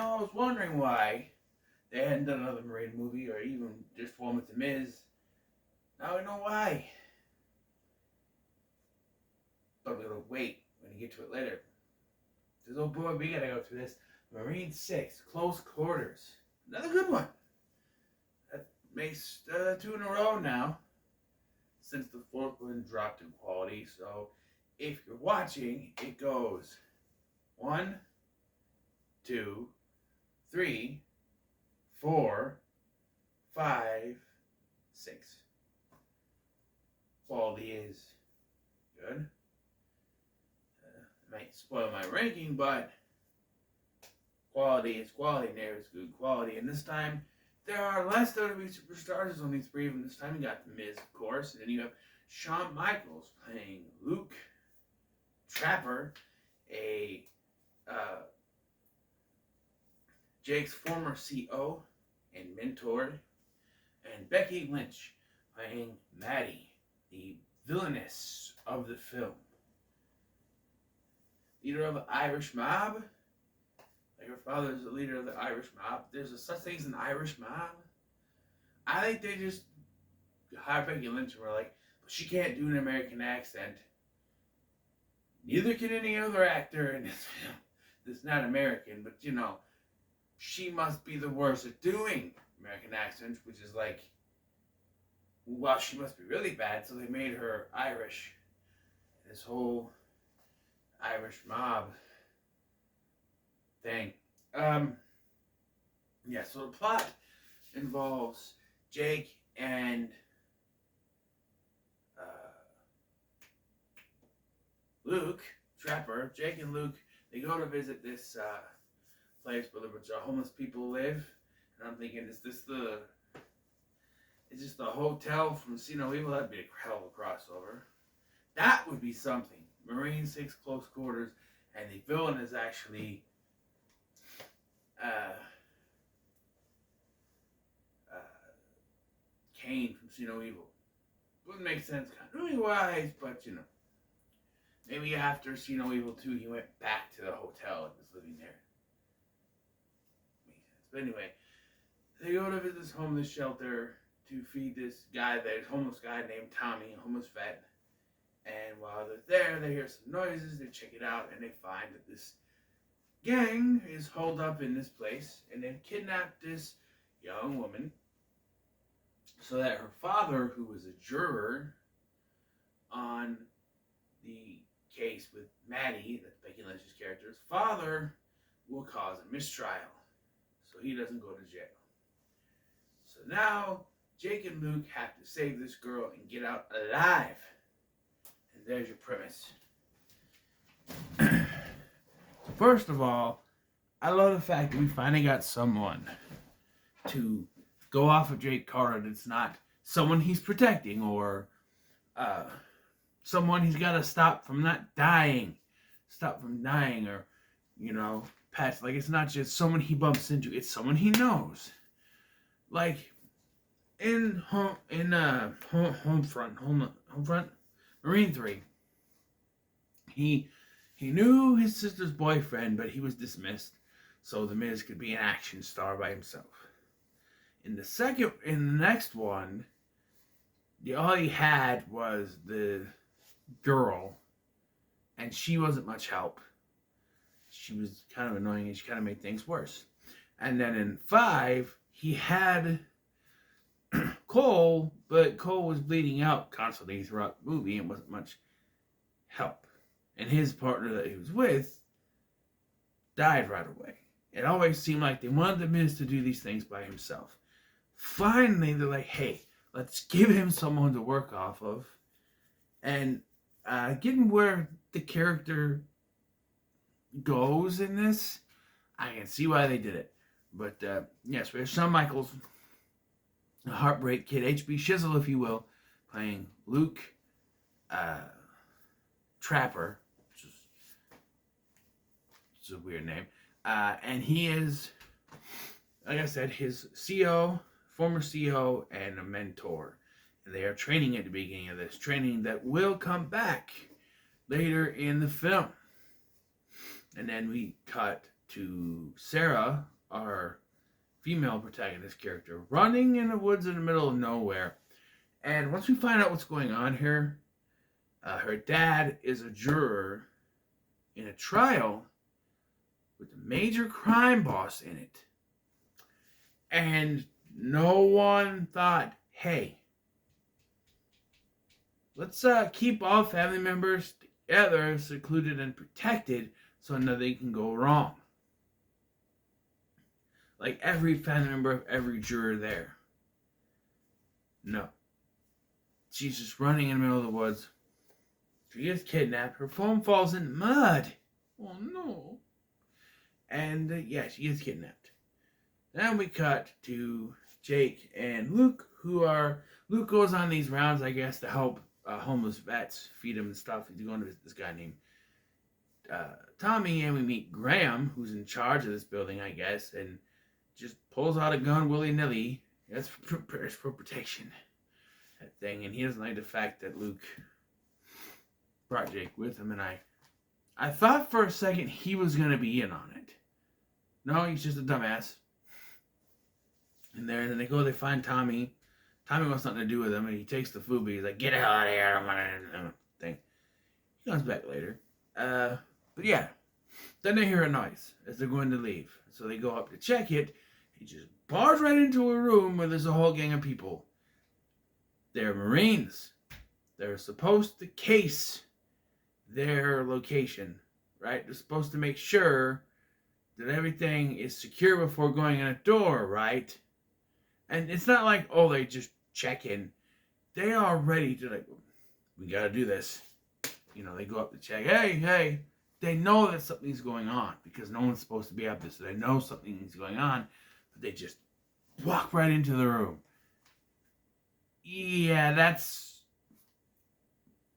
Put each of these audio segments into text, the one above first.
I was wondering why they hadn't done another Marine movie or even just one with The Miz. Now I know why. But we're going to wait when we get to it later. Because, oh boy, we got to go through this. Marine 6, Close Quarters. Another good one. That makes 2 in a row now. Since the fourth one dropped in quality. So, if you're watching, it goes 1, 2, 3, 4, 5, 6. Quality is good. Might spoil my ranking, but quality is quality. There is good quality. And this time, there are less WWE superstars. There's only 3 of them. This time, you got The Miz, of course. And then you have Shawn Michaels playing Luke Trapper, Jake's former CO and mentor. And Becky Lynch playing Maddie, the villainess of the film. Leader of the Irish mob. Like her father is the leader of the Irish mob. There's a such thing as an Irish mob. I think they just hired Becky Lynch and were like, but she can't do an American accent. Neither can any other actor in this film that's not American, but she must be the worst at doing American accents, which is like, well, she must be really bad, so they made her Irish. This whole Irish mob thing. So the plot involves Jake and Luke Trapper. Jake and Luke, they go to visit this place where a bunch of homeless people live. And I'm thinking, is this the hotel from See No Evil? That'd be a hell of a crossover. That would be something. Marine 6 Close Quarters, and the villain is actually Kane from See No Evil. Wouldn't make sense continuity-wise, but maybe after See No Evil 2, he went back to the hotel and was living there. Makes sense. But anyway, they go to visit this homeless shelter to feed this guy, this homeless guy named Tommy, a homeless vet. And while they're there, they hear some noises, they check it out, and they find that this gang is holed up in this place, and they've kidnapped this young woman so that her father, who was a juror on the case with Maddie, that's Becky Lynch's character's father, will cause a mistrial so he doesn't go to jail. So now, Jake and Luke have to save this girl and get out alive. There's your premise. First of all, I love the fact that we finally got someone to go off of Jake Carter that's not someone he's protecting or someone he's got to stop from dying or, patch. Like, it's not just someone he bumps into, it's someone he knows. Like, in Homefront, Marine 3, he knew his sister's boyfriend, but he was dismissed, so The Miz could be an action star by himself. In the next one, all he had was the girl, and she wasn't much help. She was kind of annoying, and she kind of made things worse. And then in 5, he had Cole, but Cole was bleeding out constantly throughout the movie and wasn't much help. And his partner that he was with died right away. It always seemed like they wanted The Miz to do these things by himself. Finally, they're like, hey, let's give him someone to work off of. And given where the character goes in this, I can see why they did it. But yes, we have Shawn Michaels, a Heartbreak Kid, HB Shizzle, if you will, playing Luke Trapper, which is a weird name. And he is, like I said, his CO, former CO, and a mentor. And they are training at the beginning of this, training that will come back later in the film. And then we cut to Sarah, our female protagonist character, running in the woods in the middle of nowhere. And once we find out what's going on here, her dad is a juror in a trial with a major crime boss in it. And no one thought, hey, let's keep all family members together, secluded and protected, so nothing can go wrong. Like every family member of every juror there. No. She's just running in the middle of the woods. She gets kidnapped. Her phone falls in the mud. Oh no. And she gets kidnapped. Then we cut to Jake and Luke, Luke goes on these rounds, I guess, to help homeless vets, feed them and stuff. He's going to this guy named Tommy, and we meet Graham, who's in charge of this building, I guess, and just pulls out a gun willy-nilly. That's for protection. That thing, and he doesn't like the fact that Luke brought Jake with him, and I thought for a second he was going to be in on it. No, he's just a dumbass. And then they go, they find Tommy. Tommy wants nothing to do with him, and he takes the food, but he's like, get the hell out of here, I don't want to thing. He comes back later. But yeah, then they hear a noise as they're going to leave. So they go up to check it. He just bars right into a room where there's a whole gang of people. They're Marines. They're supposed to case their location, right? They're supposed to make sure that everything is secure before going in a door, right? And it's not like, oh, they just check in. They are ready to, like, we got to do this. You know, they go up to check. Hey. They know that something's going on because no one's supposed to be up there. So they know something's going on. But they just walk right into the room. Yeah, that's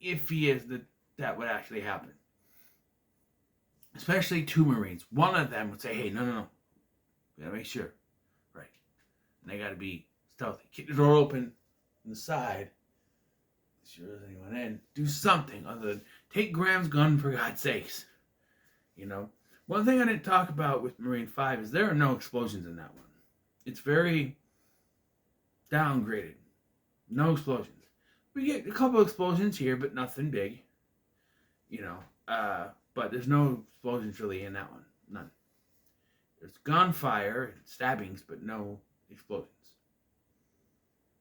iffy as that would actually happen. Especially two Marines. One of them would say, hey, no. We got to make sure. Right. And they got to be stealthy. Kick the door open on the side. Sure there's anyone in. Do something other than take Graham's gun, for God's sakes. You know? One thing I didn't talk about with Marine 5 is there are no explosions in that one. It's very downgraded. No explosions. We get a couple explosions here, but nothing big. You know? But there's no explosions really in that one. None. There's gunfire and stabbings, but no explosions.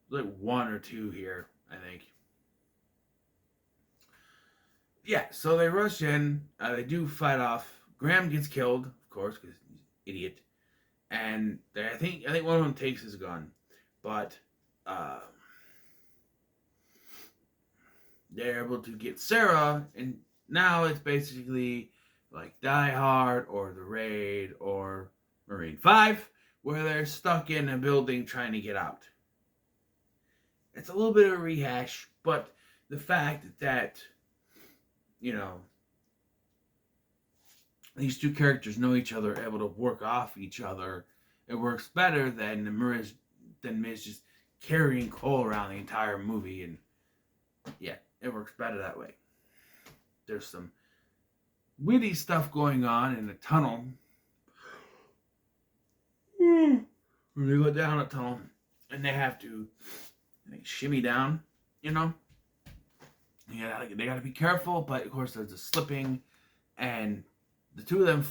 Like one or two here, I think. Yeah, so they rush in. They do fight off. Graham gets killed, of course, because he's an idiot. And I think one of them takes his gun, but they're able to get Sarah, and now it's basically like Die Hard or The Raid or Marine 5, where they're stuck in a building trying to get out. It's a little bit of a rehash, but the fact that you know, these two characters know each other, able to work off each other, it works better than Miz just carrying Cole around the entire movie, and yeah, it works better that way. There's some witty stuff going on in the tunnel. When they go down a tunnel, and they have to shimmy down, you know. They gotta be careful, but of course there's a slipping, and the two of them,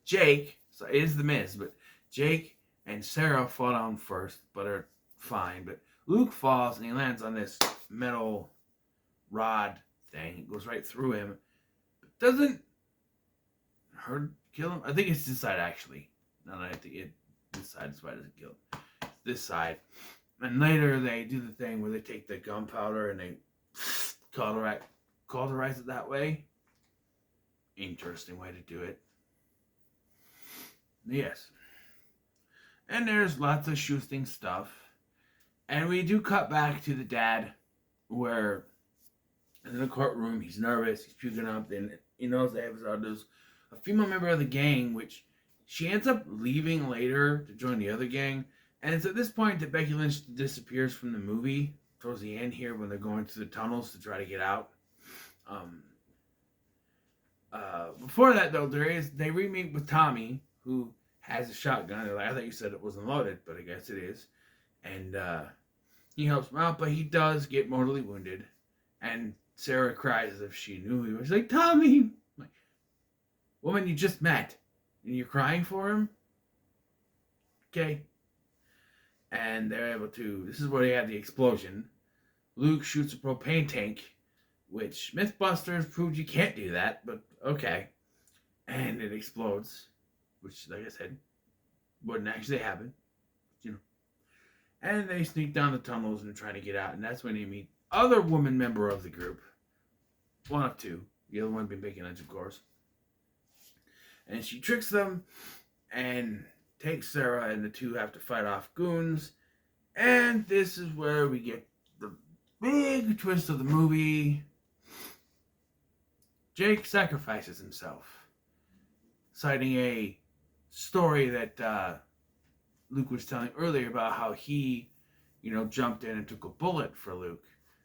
Jake, so it is the Miz, but Jake and Sarah fall down first, but are fine. But Luke falls and he lands on this metal rod thing. It goes right through him. But doesn't kill him. I think it's this side actually. No, I think this side is why it doesn't kill him. It's this side. And later they do the thing where they take the gunpowder and they cauterize it that way. Interesting way to do it. Yes. And there's lots of shooting stuff. And we do cut back to the dad where in the courtroom he's nervous, he's puking up, and he knows they have there's a female member of the gang, which she ends up leaving later to join the other gang. And it's at this point that Becky Lynch disappears from the movie towards the end here when they're going through the tunnels to try to get out. Before that, though, they re-meet with Tommy, who has a shotgun. They're like, I thought you said it wasn't loaded, but I guess it is. And he helps him out, but he does get mortally wounded. And Sarah cries as if she knew he was like, Tommy! I'm like, woman, you just met, and you're crying for him? Okay. And they're able to, this is where they had the explosion. Luke shoots a propane tank, which Mythbusters proved you can't do that, but okay. And it explodes, which, like I said, wouldn't actually happen, you know. And they sneak down the tunnels and try to get out, and that's when they meet other woman member of the group. One of two. The other one being Becky Lynch, of course. And she tricks them and takes Sarah, and the two have to fight off goons. And this is where we get the big twist of the movie. Jake sacrifices himself, citing a story that Luke was telling earlier about how he, jumped in and took a bullet for Luke.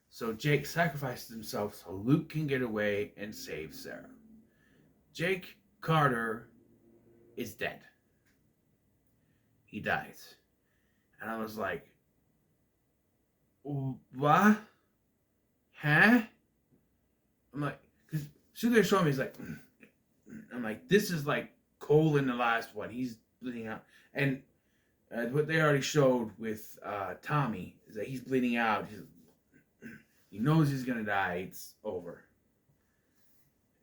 So Jake sacrifices himself so Luke can get away and save Sarah. Jake Carter is dead. He dies. And I was like, what? Huh? I'm like, because as soon as they show me, he's like, I'm like, this is like Cole in the last one. He's bleeding out. And what they already showed with Tommy is that he's bleeding out. He knows he's going to die. It's over.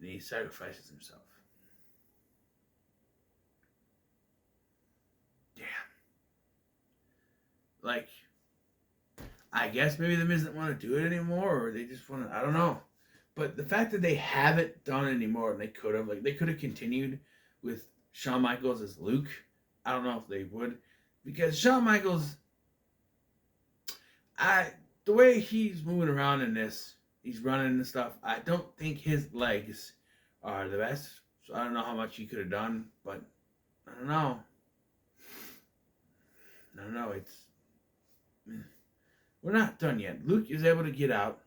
And he sacrifices himself. Damn. Like, I guess maybe the Miz didn't want to do it anymore, or they just want to, I don't know. But the fact that they haven't done it anymore, and they could have continued with Shawn Michaels as Luke. I don't know if they would, because Shawn Michaels, the way he's moving around in this, he's running and stuff, I don't think his legs are the best. So I don't know how much he could have done, but I don't know. We're not done yet. Luke is able to get out.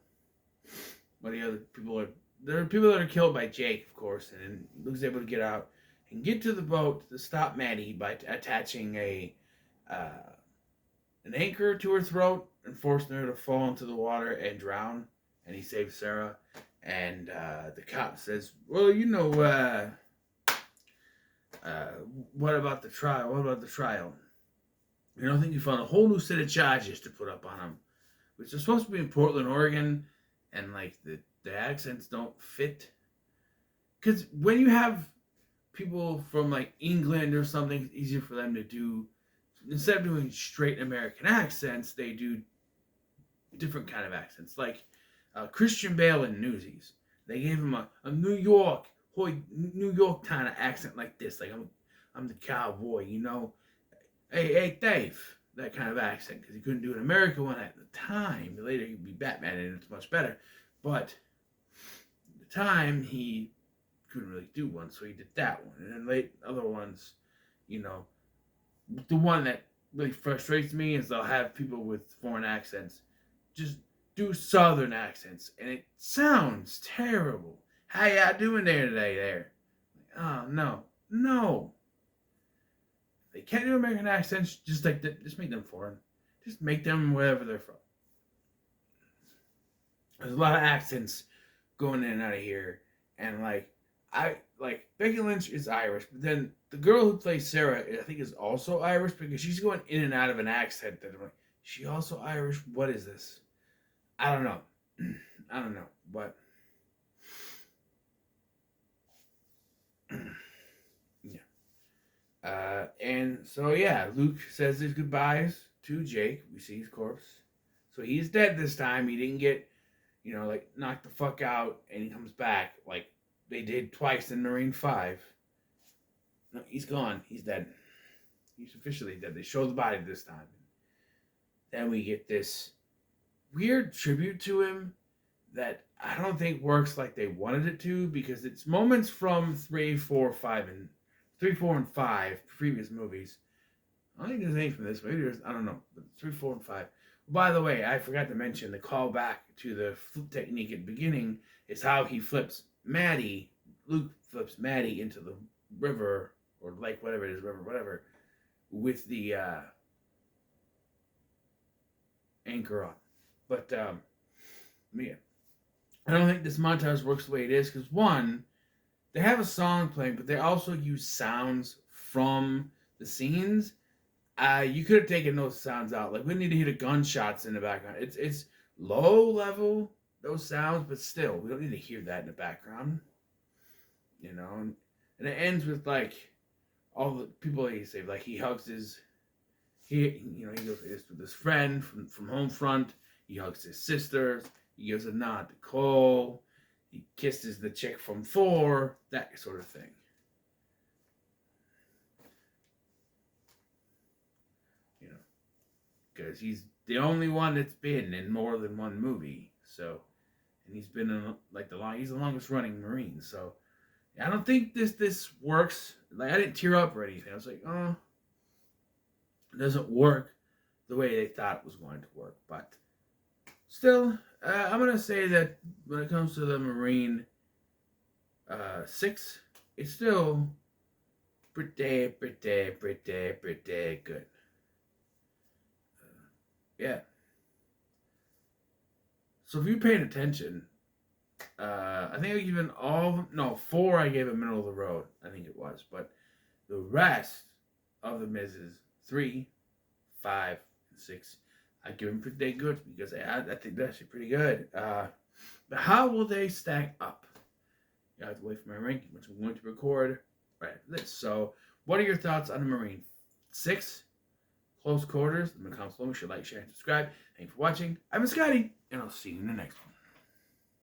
But the other people there are people that are killed by Jake, of course, and then Luke's able to get out and get to the boat to stop Maddie by attaching an anchor to her throat and forcing her to fall into the water and drown. And he saves Sarah. And the cop says, well, what about the trial? What about the trial? I don't think you found a whole new set of charges to put up on him, which is supposed to be in Portland, Oregon, and like the accents don't fit. Because when you have people from like England or something, it's easier for them to do. Instead of doing straight American accents, they do different kind of accents. Like Christian Bale in Newsies, they gave him a New York kind of accent like this. Like I'm the cowboy, Hey, Dave, that kind of accent, because he couldn't do an American one at the time. Later he'd be Batman, and it's much better. But at the time, he couldn't really do one, so he did that one. And then other ones, the one that really frustrates me is they'll have people with foreign accents just do Southern accents, and it sounds terrible. How y'all doing there today there? Oh, no. They can't do American accents, just make them foreign. Just make them wherever they're from. There's a lot of accents going in and out of here, and Becky Lynch is Irish, but then the girl who plays Sarah, I think, is also Irish, because she's going in and out of an accent that I'm like, is she also Irish? What is this? I don't know, but yeah. And so yeah, Luke says his goodbyes to Jake. We see his corpse, so he's dead this time. He didn't get, knocked the fuck out, and he comes back like they did twice in Marine 5. No, he's gone. He's dead. He's officially dead. They show the body this time. Then we get this weird tribute to him that I don't think works like they wanted it to, because it's moments from 3, 4, and 5 previous movies. I don't think there's any from this. Maybe there's, I don't know. But 3, 4, and 5. By the way, I forgot to mention the callback to the flip technique at the beginning is how he flips Maddie Luke flips Maddie into the river or lake, whatever it is, river, whatever, with the anchor on. But yeah, I don't think this montage works the way it is because one, they have a song playing, but they also use sounds from the scenes. You could have taken those sounds out. Like we need to hear the gunshots in the background. It's low level those sounds, but still we don't need to hear that in the background. You know, and it ends with like all the people that he saved. Like he hugs he goes with his friend from home front. He hugs his sisters. He gives a nod to Cole. He kisses the chick from Thor. That sort of thing. You know, because he's the only one that's been in more than one movie. So, and he's been in he's the longest running Marine. So, I don't think this works. Like I didn't tear up or anything. I was like, oh, it doesn't work the way they thought it was going to work. But still, I'm gonna say that when it comes to the Marine 6, it's still pretty good. Yeah. So if you're paying attention, I think I given 4 I gave it middle of the road. I think it was. But the rest of the Miz's 3, 5, and 6, I give them pretty good because I think they're actually pretty good. But how will they stack up? You have to wait for my ranking, which I'm going to record right after this. So, what are your thoughts on the Marine 6? Close quarters. In the comments below, make sure to like, share, and subscribe. Thanks for watching. I've been Scotty, and I'll see you in the next one.